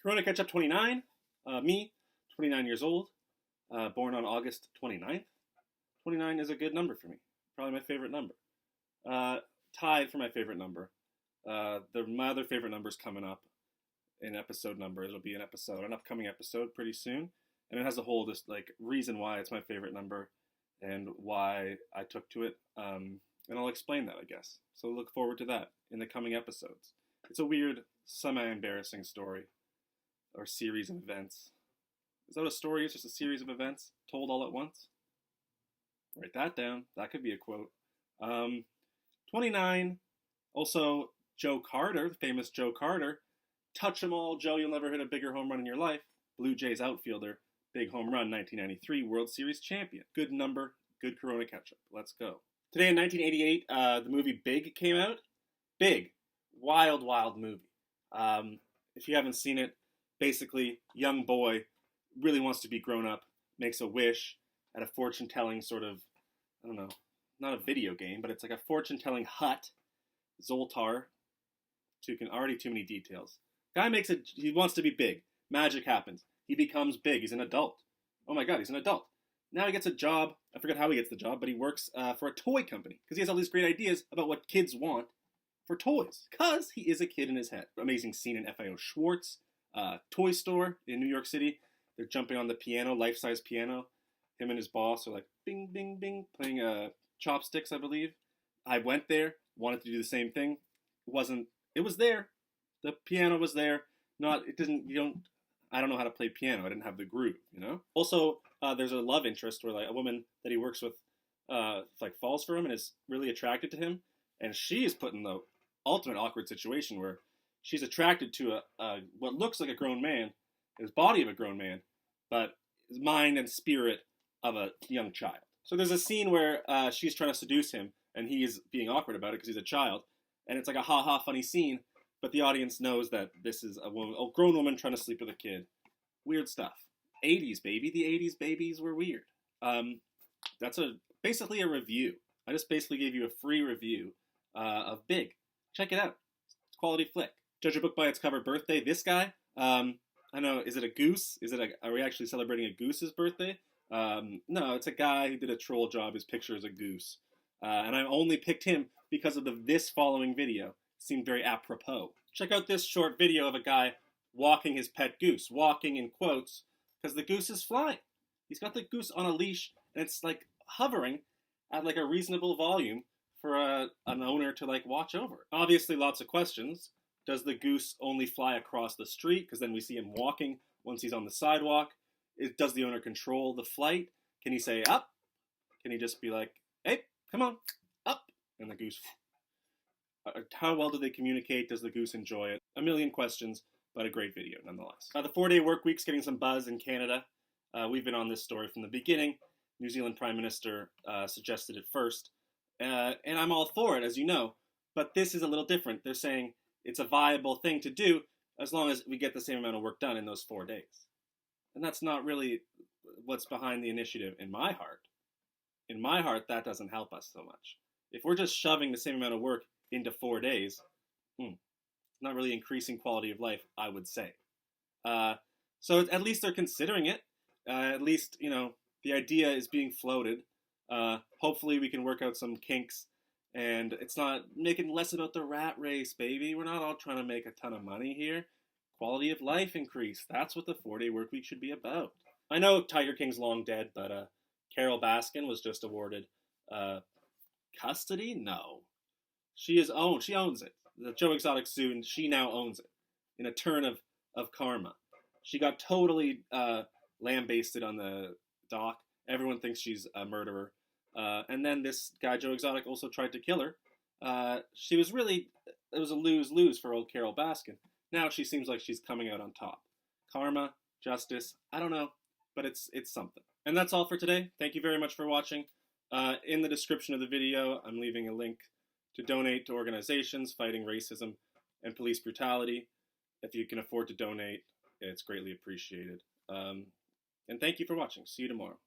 Corona Ketchup 29. Me, 29 years old, born on August 29th. 29 is a good number for me. Probably my favorite number. Tied for my favorite number. My other favorite number is coming up in episode number. It'll be an upcoming episode pretty soon. And it has a whole just like reason why it's my favorite number and why I took to it. And I'll explain that, I guess. So look forward to that in the coming episodes. It's a weird, semi-embarrassing story or series of events. Is that what a story is? Just a series of events told all at once? Write that down. That could be a quote. 29. Also, Joe Carter, the famous Joe Carter. Touch 'em all, Joe. You'll never hit a bigger home run in your life. Blue Jays outfielder. Big home run, 1993 World Series champion. Good number. Good Corona Ketchup. Let's go. Today in 1988, the movie Big came out. Big. Wild, wild movie. If you haven't seen it, basically, young boy really wants to be grown up, makes a wish at a fortune-telling sort of, I don't know, not a video game, but it's like a fortune-telling hut. Zoltar. Already too many details. Guy he wants to be big. Magic happens. He becomes big. He's an adult. Oh my god, he's an adult. Now he gets a job. I forget how he gets the job, but he works for a toy company because he has all these great ideas about what kids want for toys. Because he is a kid in his head. Amazing scene in FIO Schwartz toy store in New York City. They're jumping on the piano, life-size piano. Him and his boss are like bing, bing, bing, playing chopsticks, I believe. I went there, wanted to do the same thing. It was there. The piano was there. I don't know how to play piano. I didn't have the groove, you know? Also, there's a love interest where like a woman that he works with like falls for him and is really attracted to him. And she is put in the ultimate awkward situation where she's attracted to what looks like a grown man, his body of a grown man, but his mind and spirit of a young child. So there's a scene where she's trying to seduce him and he is being awkward about it because he's a child. And it's like a ha-ha funny scene, but the audience knows that this is a grown woman trying to sleep with a kid. Weird stuff. 80s, baby. The 80s babies were weird. That's basically a review. I just basically gave you a free review of Big. Check it out. It's a quality flick. Judge a book by its cover. Birthday. This guy. I know. Is it a goose? Are we actually celebrating a goose's birthday? No, it's a guy who did a troll job. His picture is a goose. And I only picked him because of this following video. It seemed very apropos. Check out this short video of a guy walking his pet goose. Walking in quotes, because the goose is flying. He's got the goose on a leash, and it's like hovering at like a reasonable volume for an owner to like watch over. Obviously, lots of questions. Does the goose only fly across the street? Because then we see him walking once he's on the sidewalk. Does the owner control the flight? Can he say up? Can he just be like, hey, come on, up? And the goose... How well do they communicate? Does the goose enjoy it? A million questions, but a great video nonetheless. The 4-day work week's getting some buzz in Canada. We've been on this story from the beginning. New Zealand Prime Minister suggested it first. And I'm all for it, as you know. But this is a little different. They're saying it's a viable thing to do as long as we get the same amount of work done in those 4 days. And that's not really what's behind the initiative in my heart. In my heart, that doesn't help us so much. If we're just shoving the same amount of work into 4 days, not really increasing quality of life, I would say. So at least they're considering it. At least, the idea is being floated. Hopefully we can work out some kinks, and it's not making less about the rat race, baby. We're not all trying to make a ton of money here. Quality of life increase. That's what the 4-day work week should be about. I know Tiger King's long dead, but Carol Baskin was just awarded custody? No. She owns it. The Joe Exotic sued, and she now owns it in a turn of karma. She got totally lambasted on the dock. Everyone thinks she's a murderer. And then this guy, Joe Exotic, also tried to kill her. It was a lose-lose for old Carol Baskin. Now she seems like she's coming out on top. Karma, justice, I don't know, but it's something. And that's all for today. Thank you very much for watching. In the description of the video, I'm leaving a link to donate to organizations fighting racism and police brutality. If you can afford to donate, it's greatly appreciated. And thank you for watching. See you tomorrow.